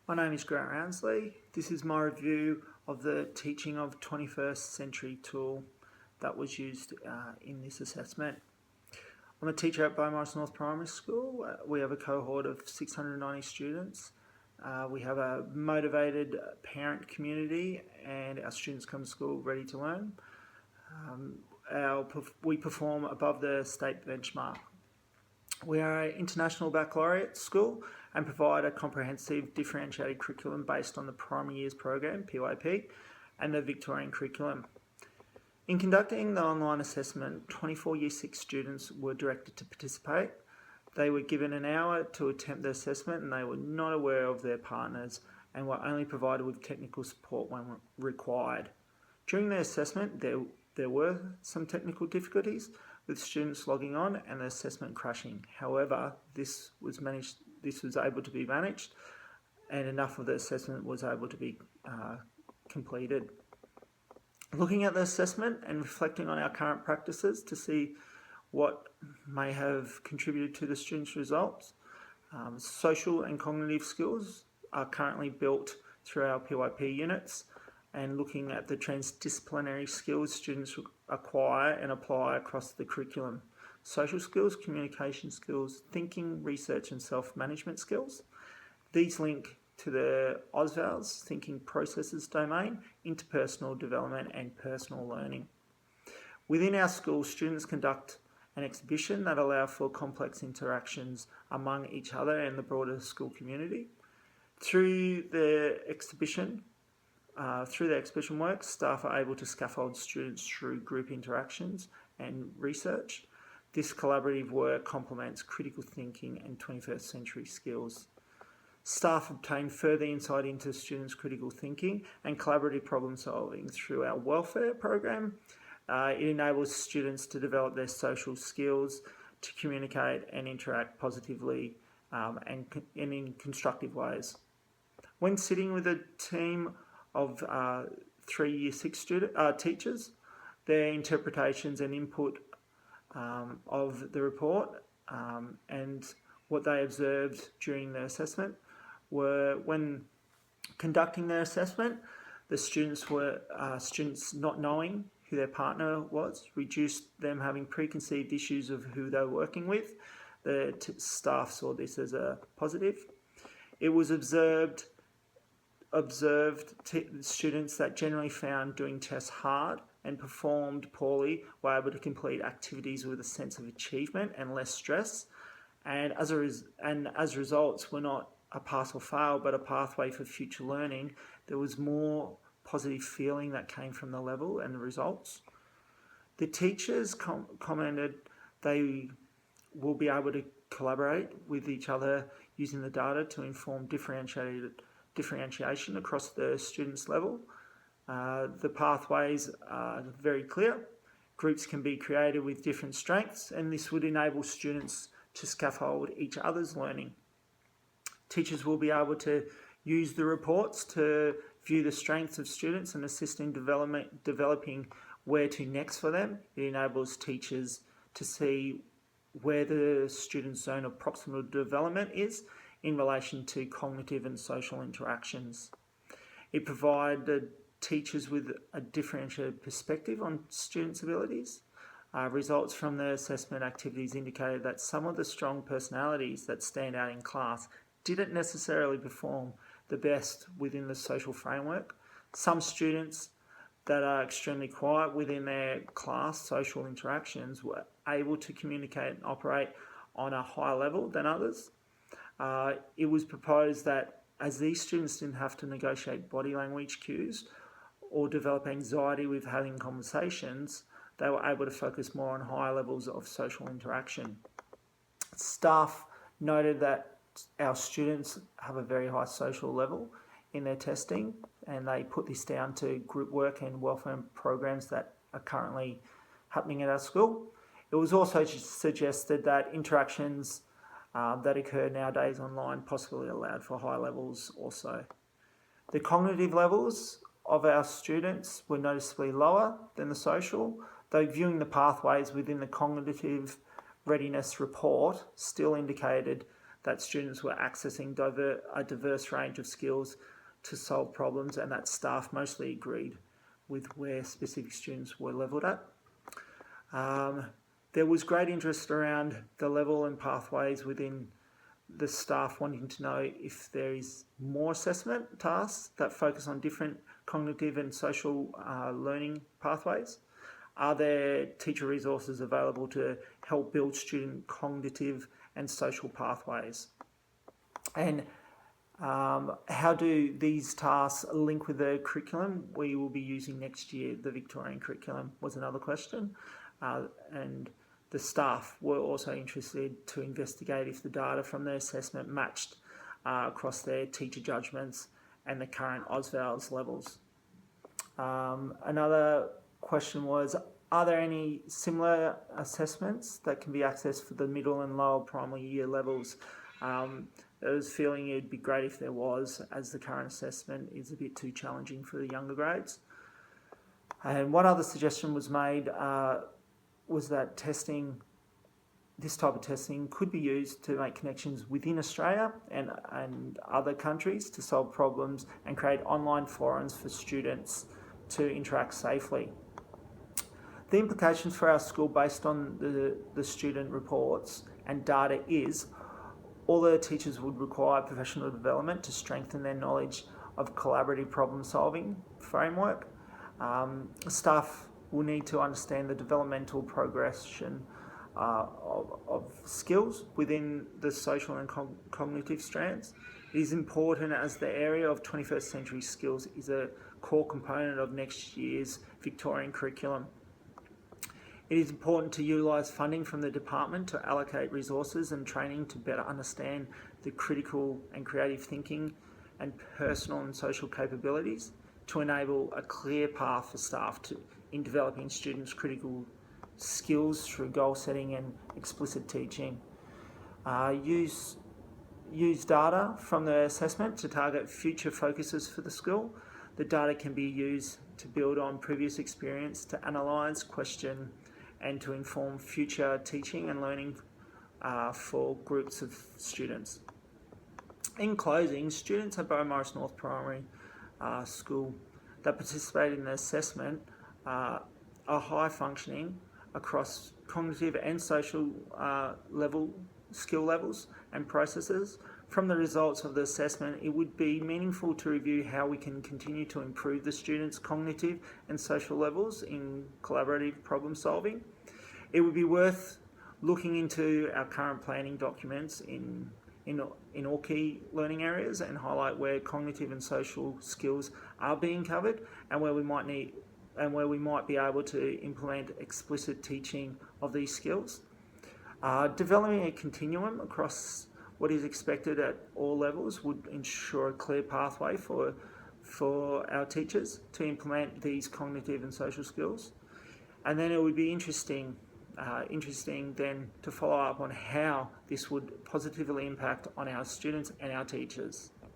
My name is Grant Rounsley. This is my review of the Teaching of 21st Century tool that was used in this assessment. I'm a teacher at Beaumaris North Primary School. We have a cohort of 690 students. We have a motivated parent community and our students come to school ready to learn. We perform above the state benchmark. We are an international baccalaureate school and provide a comprehensive differentiated curriculum based on the primary years program, PYP, and the Victorian curriculum. In conducting the online assessment, 24 Year 6 students were directed to participate. They were given an hour to attempt the assessment and they were not aware of their partners and were only provided with technical support when required. During the assessment, there were some technical difficulties with students logging on and the assessment crashing. However, this was able to be managed and enough of the assessment was able to be completed. Looking at the assessment and reflecting on our current practices to see what may have contributed to the students' results, social and cognitive skills are currently built through our PYP units, and looking at the transdisciplinary skills students acquire and apply across the curriculum. Social skills, communication skills, thinking, research and self-management skills. These link to the AusVals, thinking processes domain, interpersonal development and personal learning. Within our school, students conduct an exhibition that allows for complex interactions among each other and the broader school community. Through the exhibition work, staff are able to scaffold students through group interactions and research. This collaborative work complements critical thinking and 21st century skills. Staff obtain further insight into students' critical thinking and collaborative problem solving through our welfare program. It enables students to develop their social skills, to communicate and interact positively and in constructive ways. When sitting with a team of 3 Year 6 teachers, their interpretations and input of the report and what they observed during the assessment were, when conducting their assessment, the students not knowing who their partner was reduced them having preconceived issues of who they were working with. The staff saw this as a positive. It was observed students that generally found doing tests hard and performed poorly were able to complete activities with a sense of achievement and less stress, and as results were not a pass or fail but a pathway for future learning. There was more positive feeling that came from the level and the results. The teachers commented they will be able to collaborate with each other using the data to inform differentiation across the students' level. The pathways are very clear. Groups can be created with different strengths, and this would enable students to scaffold each other's learning. Teachers will be able to use the reports to view the strengths of students and assist in developing where to next for them. It enables teachers to see where the student's zone of proximal development is in relation to cognitive and social interactions. It provided teachers with a differentiated perspective on students' abilities. Results from the assessment activities indicated that some of the strong personalities that stand out in class didn't necessarily perform the best within the social framework. Some students that are extremely quiet within their class social interactions were able to communicate and operate on a higher level than others. It was proposed that as these students didn't have to negotiate body language cues or develop anxiety with having conversations, they were able to focus more on higher levels of social interaction. Staff noted that our students have a very high social level in their testing, and they put this down to group work and welfare programs that are currently happening at our school. It was also suggested that interactions that occur nowadays online possibly allowed for high levels also. The cognitive levels of our students were noticeably lower than the social, though viewing the pathways within the cognitive readiness report still indicated that students were accessing a diverse range of skills to solve problems, and that staff mostly agreed with where specific students were levelled at. There was great interest around the level and pathways within the staff wanting to know if there is more assessment tasks that focus on different cognitive and social learning pathways. Are there teacher resources available to help build student cognitive and social pathways? And how do these tasks link with the curriculum we will be using next year? The Victorian curriculum was another question. And the staff were also interested to investigate if the data from the assessment matched across their teacher judgments and the current AusVals levels. Another question was, are there any similar assessments that can be accessed for the middle and lower primary year levels? I was feeling it would be great if there was, as the current assessment is a bit too challenging for the younger grades. And one other suggestion was made was that this type of testing could be used to make connections within Australia and other countries to solve problems and create online forums for students to interact safely. The implications for our school based on the student reports and data is all the teachers would require professional development to strengthen their knowledge of collaborative problem solving framework. Staff will need to understand the developmental progression of skills within the social and cognitive strands. It is important as the area of 21st century skills is a core component of next year's Victorian curriculum. It is important to utilise funding from the department to allocate resources and training to better understand the critical and creative thinking and personal and social capabilities to enable a clear path for staff in developing students' critical skills through goal setting and explicit teaching. Use data from the assessment to target future focuses for the school. The data can be used to build on previous experience, to analyse, question, and to inform future teaching and learning for groups of students. In closing, students at Beaumaris North Primary School that participate in the assessment are high functioning across cognitive and social skill levels and processes. From the results of the assessment, it would be meaningful to review how we can continue to improve the students' cognitive and social levels in collaborative problem solving. It would be worth looking into our current planning documents in all key learning areas and highlight where cognitive and social skills are being covered and where we might be able to implement explicit teaching of these skills. Developing a continuum across what is expected at all levels would ensure a clear pathway for our teachers to implement these cognitive and social skills. And then it would be interesting then to follow up on how this would positively impact on our students and our teachers.